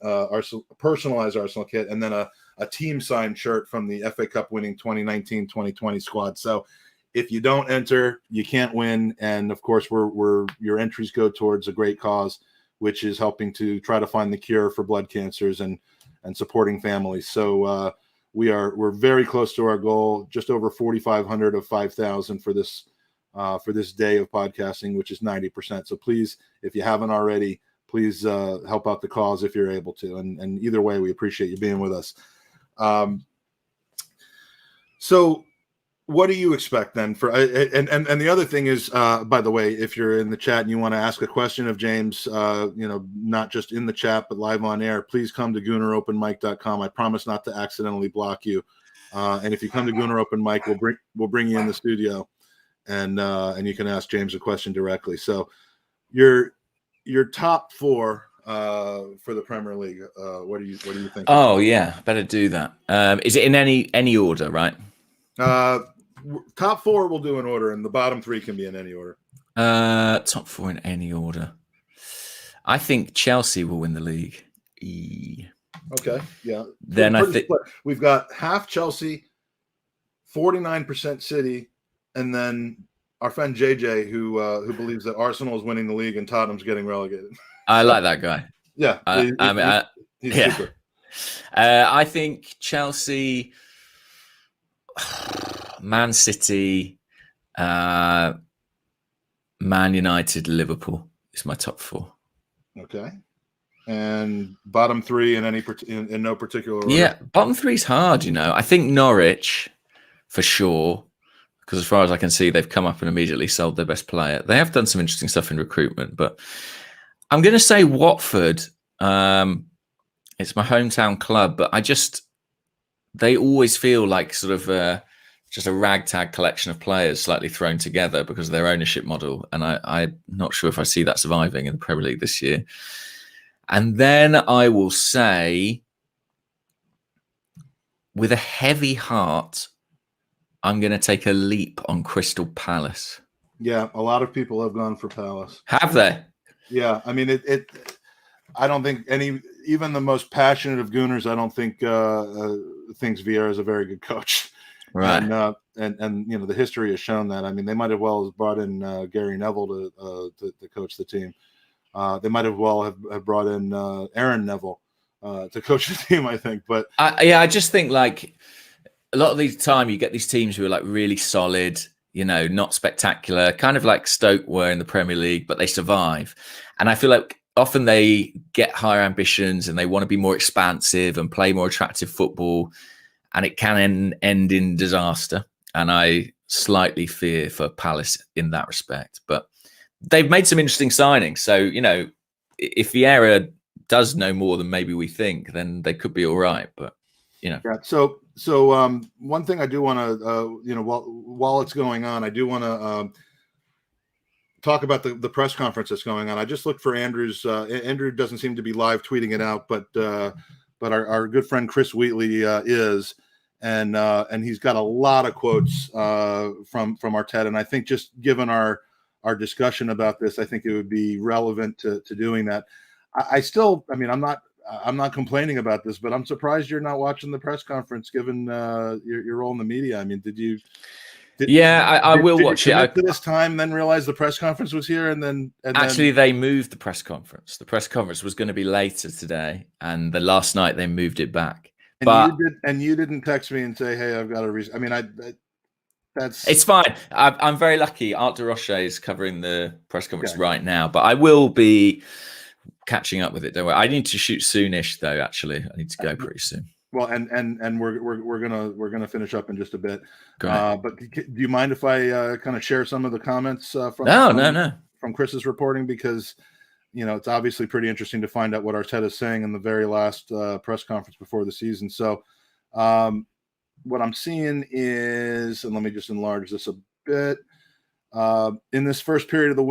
Speaker 1: personalized Arsenal kit, and then a team signed shirt from the FA Cup winning 2019-2020 squad. So if you don't enter, you can't win. And of course, your entries go towards a great cause, which is helping to try to find the cure for blood cancers and supporting families. So we're very close to our goal, just over 4,500 of 5,000 for this day of podcasting, which is 90%. So please, if you haven't already, please help out the cause if you're able to. And either way, we appreciate you being with us. So what do you expect then for, and the other thing is, by the way, if you're in the chat and you want to ask a question of James, you know, not just in the chat, but live on air, please come to GoonerOpenMic.com. I promise not to accidentally block you. And if you come to Gooner Open Mic, we'll bring you in the studio and you can ask James a question directly. So your top four, for the Premier League. What do you think?
Speaker 2: Oh yeah, better do that. Is it in any order, right?
Speaker 1: Top four we'll do in order, and the bottom three can be in any order.
Speaker 2: Top four in any order. I think Chelsea will win the league.
Speaker 1: Okay, yeah.
Speaker 2: Then I think
Speaker 1: we've got half Chelsea, 49% City, and then our friend JJ who believes that Arsenal is winning the league and Tottenham's getting relegated.
Speaker 2: I like that guy.
Speaker 1: Yeah, he's super.
Speaker 2: I think Chelsea, Man City, Man United, Liverpool is my top four.
Speaker 1: Okay. And bottom three in no particular order.
Speaker 2: Yeah, bottom three's hard, I think Norwich for sure, because as far as I can see, they've come up and immediately sold their best player. They have done some interesting stuff in recruitment, but I'm going to say Watford. It's my hometown club, but they always feel like sort of just a ragtag collection of players slightly thrown together because of their ownership model. And I'm not sure if I see that surviving in the Premier League this year. And then I will say, with a heavy heart, I'm going to take a leap on Crystal Palace.
Speaker 1: Yeah, a lot of people have gone for Palace.
Speaker 2: Have they?
Speaker 1: Yeah, I mean, I don't think even the most passionate of Gooners, I don't think thinks Vieira is a very good coach.
Speaker 2: Right.
Speaker 1: And the history has shown that. I mean, they might have well have brought in Gary Neville to coach the team. They might have well have brought in Aaron Neville to coach the team, I think. But
Speaker 2: I just think like a lot of the time you get these teams who are like really solid, not spectacular, kind of like Stoke were in the Premier League, but they survive. And I feel like often they get higher ambitions and they want to be more expansive and play more attractive football, and it can end in disaster. And I slightly fear for Palace in that respect, but they've made some interesting signings. So, if Vieira does know more than maybe we think, then they could be all right. But,
Speaker 1: Yeah. So one thing I do want to, while it's going on, I do want to talk about the press conference that's going on. I just looked for Andrew's. Andrew doesn't seem to be live tweeting it out, but our good friend Chris Wheatley is. And he's got a lot of quotes from Arteta. And I think just given our discussion about this, I think it would be relevant to doing that. I'm not complaining about this, but I'm surprised you're not watching the press conference given your role in the media. I mean, I will watch it. To this time, then realize the press conference was here, and then
Speaker 2: they moved the press conference. The press conference was going to be later today, and the last night they moved it back.
Speaker 1: And you didn't text me and say, "Hey, I've got a reason." I mean,
Speaker 2: it's fine. I'm very lucky. Art de Roche is covering the press conference right now, but I will be catching up with it. Don't worry. I need to shoot soonish, though. Actually, I need to go pretty soon.
Speaker 1: Well, and we're gonna finish up in just a bit. But do you mind if I kind of share some of the comments from Chris's reporting, because it's obviously pretty interesting to find out what Arteta is saying in the very last press conference before the season. So what I'm seeing is, and let me just enlarge this a bit, in this first period of the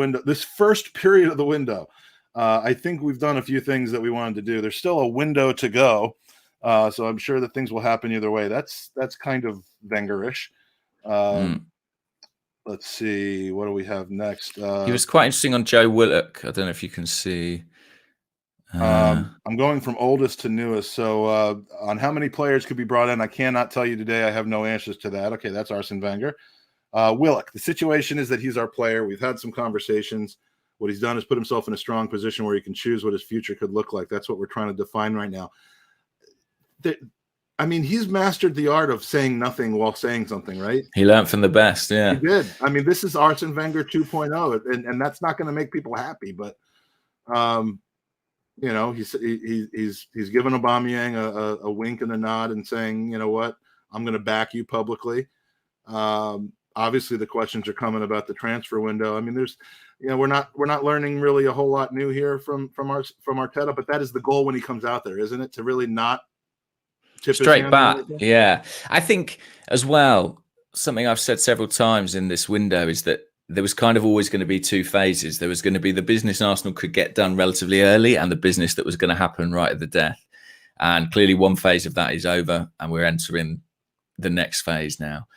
Speaker 1: window, I think we've done a few things that we wanted to do. There's still a window to go. So I'm sure that things will happen either way. That's kind of Wenger-ish. Let's see. What do we have next?
Speaker 2: He was quite interesting on Joe Willock. I don't know if you can see.
Speaker 1: I'm going from oldest to newest. So on how many players could be brought in, I cannot tell you today. I have no answers to that. Okay, that's Arsene Wenger. Willock, the situation is that he's our player. We've had some conversations. What he's done is put himself in a strong position where he can choose what his future could look like. That's what we're trying to define right now. I mean, he's mastered the art of saying nothing while saying something, right?
Speaker 2: He learned from the best, yeah.
Speaker 1: He did. I mean, this is Arsene Wenger 2.0, and that's not going to make people happy. But, he's given Aubameyang a wink and a nod and saying, you know what, I'm going to back you publicly. Obviously, the questions are coming about the transfer window. I mean, we're not learning really a whole lot new here from Arteta, but that is the goal when he comes out there, isn't it? To really not tip
Speaker 2: straight back. Yeah, I think as well, something I've said several times in this window is that there was kind of always going to be two phases. There was going to be the business Arsenal could get done relatively early and the business that was going to happen right at the death. And clearly one phase of that is over and we're entering the next phase now.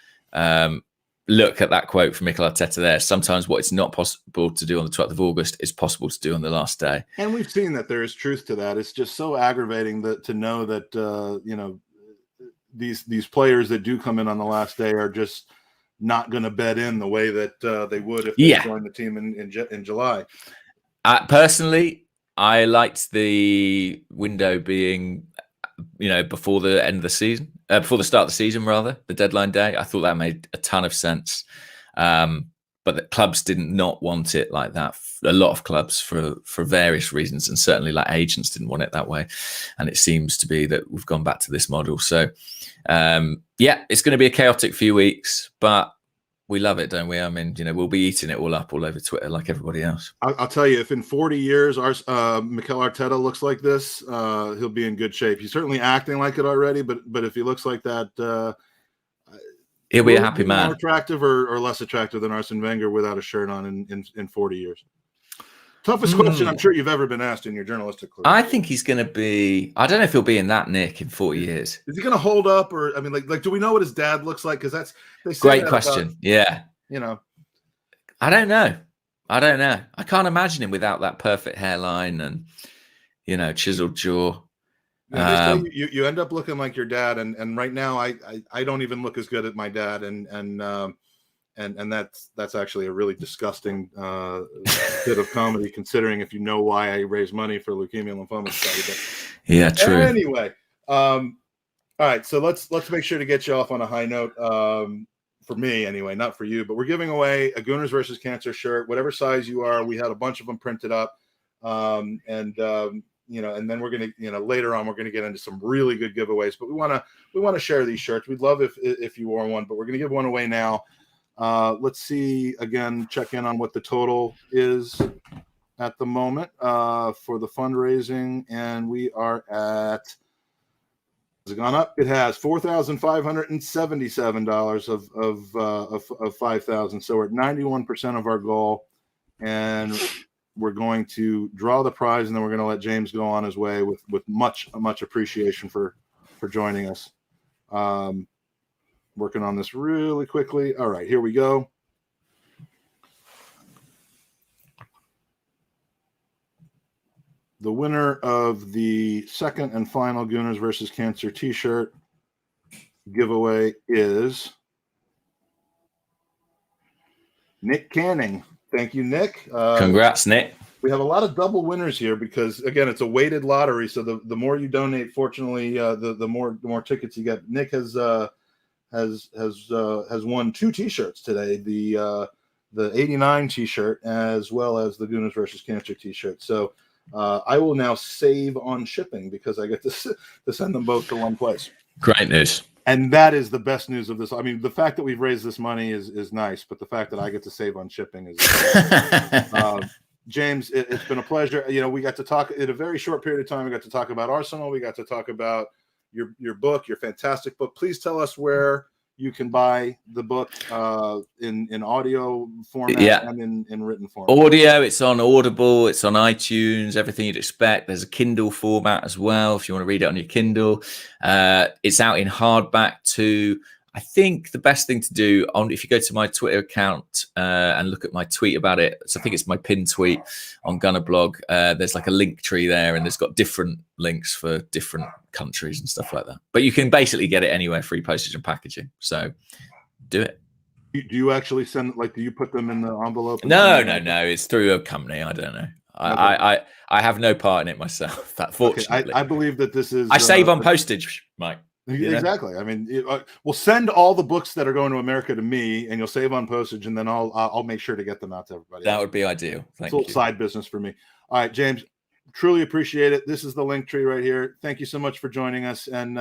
Speaker 2: Look at that quote from Mikel Arteta there. Sometimes what it's not possible to do on the 12th of August is possible to do on the last day.
Speaker 1: And we've seen that there is truth to that. It's just so aggravating to know that, these players that do come in on the last day are just not going to bed in the way that they would if they joined the team in July.
Speaker 2: Personally, I liked the window being, before the end of the season, before the start of the season, rather, the deadline day. I thought that made a ton of sense. But the clubs did not want it like that. A lot of clubs for various reasons, and certainly like agents didn't want it that way. And it seems to be that we've gone back to this model. So, it's going to be a chaotic few weeks, but we love it, don't we? I mean, we'll be eating it all up all over Twitter like everybody else.
Speaker 1: I'll tell you, if in 40 years Mikel Arteta looks like this, he'll be in good shape. He's certainly acting like it already, but if he looks like that,
Speaker 2: he'll be a happy man.
Speaker 1: More attractive or less attractive than Arsene Wenger without a shirt on in 40 years. Toughest question I'm sure you've ever been asked in your journalistic career.
Speaker 2: I think he's going to be. I don't know if he'll be in that nick in 40 years.
Speaker 1: Is he going to hold up, or do we know what his dad looks like? Because they say
Speaker 2: great question.
Speaker 1: About,
Speaker 2: I don't know. I can't imagine him without that perfect hairline and chiseled jaw.
Speaker 1: Yeah, they say you end up looking like your dad, and right now I don't even look as good as my dad, and that's actually a really disgusting bit of comedy, considering if you know why I raise money for Leukemia and Lymphoma Society. But
Speaker 2: yeah, true.
Speaker 1: Anyway, all right, so let's make sure to get you off on a high note. For me, anyway, not for you, but we're giving away a Gooners versus Cancer shirt, whatever size you are. We had a bunch of them printed up, and then we're gonna, later on, we're gonna get into some really good giveaways. But we want to share these shirts. We'd love if you wore one, but we're gonna give one away now. Let's see again. Check in on what the total is at the moment for the fundraising, and we are at. Has it gone up? It has $4,577 of 5,000. So we're at 91% of our goal, and we're going to draw the prize, and then we're going to let James go on his way with much appreciation for joining us. Working on this really quickly. All right, here we go. The winner of the second and final Gooners versus Cancer t-shirt giveaway is Nick Canning. Thank you, Nick.
Speaker 2: Congrats, Nick.
Speaker 1: We have a lot of double winners here because, again, it's a weighted lottery. So the more you donate, fortunately, the more tickets you get. Nick has won two t-shirts today, the 89 t-shirt as well as the Gooners versus Cancer t-shirt. So I will now save on shipping because I get to send them both to one place.
Speaker 2: Great news.
Speaker 1: And that is the best news of this. I mean, the fact that we've raised this money is nice, but the fact that I get to save on shipping is James, it's been a pleasure. We got to talk in a very short period of time. We got to talk about Arsenal. We got to talk about your book, your fantastic book. Please tell us where you can buy the book in audio format and in written format.
Speaker 2: Audio, it's on Audible, it's on iTunes, everything you'd expect. There's a Kindle format as well if you want to read it on your Kindle. It's out in hardback too. I think the best thing to do if you go to my Twitter account and look at my tweet about it, so I think it's my pinned tweet on Gunnerblog. There's like a link tree there, and there's got different links for different countries and stuff like that. But you can basically get it anywhere, free postage and packaging. So do it.
Speaker 1: Do you actually send? Do you put them in the envelope?
Speaker 2: No. It's through a company. I don't know. Okay. I have no part in it myself. Fortunately,
Speaker 1: okay. I believe that this is.
Speaker 2: I save on postage, Mike.
Speaker 1: Exactly. I mean, we'll send all the books that are going to America to me, and you'll save on postage, and then I'll make sure to get them out to everybody.
Speaker 2: That would be ideal. Thank you.
Speaker 1: It's a little side business for me. All right, James, truly appreciate it. This is the link tree right here. Thank you so much for joining us, and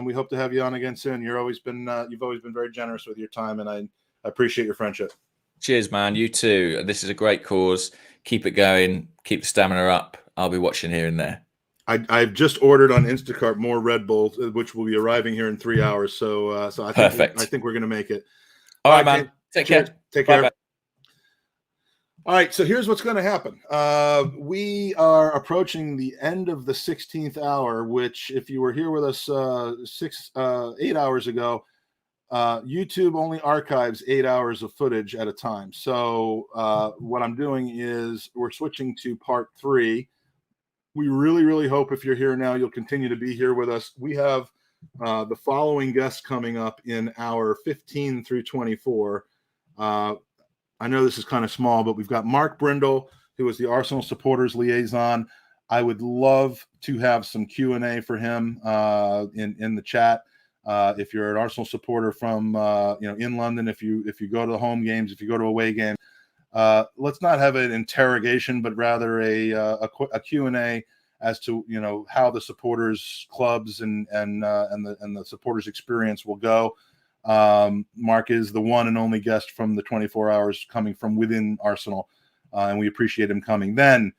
Speaker 1: we hope to have you on again soon. You've always been very generous with your time, and I appreciate your friendship.
Speaker 2: Cheers, man. You too. This is a great cause. Keep it going. Keep the stamina up. I'll be watching here and there.
Speaker 1: I've just ordered on Instacart more Red Bulls, which will be arriving here in 3 hours. So I think we're going to make it.
Speaker 2: All right, man. Take care.
Speaker 1: Take care. Bye. All right, so here's what's going to happen. We are approaching the end of the 16th hour, which, if you were here with us 8 hours ago, YouTube only archives 8 hours of footage at a time. So what I'm doing is we're switching to part 3. We really, really hope if you're here now, you'll continue to be here with us. We have the following guests coming up in hour 15 through 24. I know this is kind of small, but we've got Mark Brindle, who is the Arsenal supporters liaison. I would love to have some Q&A for him in the chat. If you're an Arsenal supporter from in London, if you go to the home games, if you go to away games, let's not have an interrogation, but rather a Q&A as to how the supporters clubs and the supporters experience will go. Mark is the one and only guest from the 24 hours coming from within Arsenal, and we appreciate him coming. Then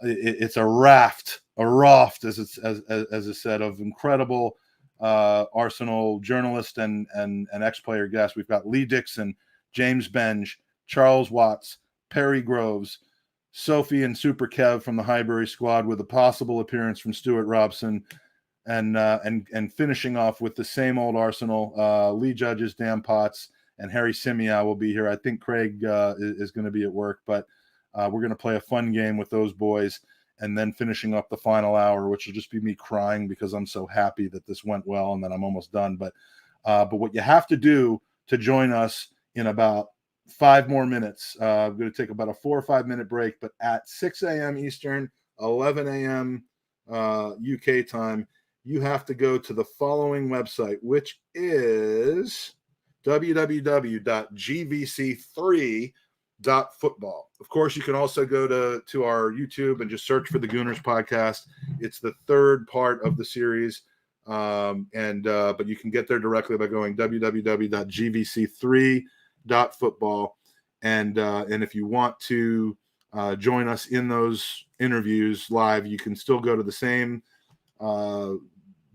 Speaker 1: it's a raft, as it's said, of incredible Arsenal journalist and ex-player guests. We've got Lee Dixon, James Benge, Charles Watts, Perry Groves, Sophie and Super Kev from the Highbury squad, with a possible appearance from Stuart Robson. And finishing off with the same old Arsenal, Lee Judges, Dan Potts, and Harry Simia will be here. I think Craig is going to be at work, but we're going to play a fun game with those boys, and then finishing up the final hour, which will just be me crying because I'm so happy that this went well and that I'm almost done. But what you have to do to join us in about 5 more minutes, I'm going to take about a 4 or 5 minute break, but at 6 a.m. Eastern, 11 a.m. UK time, you have to go to the following website, which is www.gvc3.football. Of course, you can also go to our YouTube and just search for the Gooners Podcast. It's the 3rd part of the series, but you can get there directly by going www.gvc3.football. And if you want to join us in those interviews live, you can still go to the same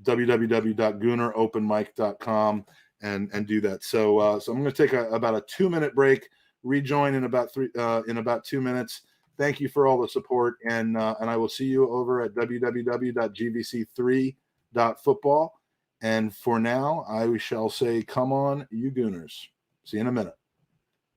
Speaker 1: www.gooneropenmic.com and do that. So I'm going to take about a 2-minute break, rejoin in about 2 minutes. Thank you for all the support, and I will see you over at www.gvc3.football. And for now, I shall say, come on, you Gooners. See you in a minute.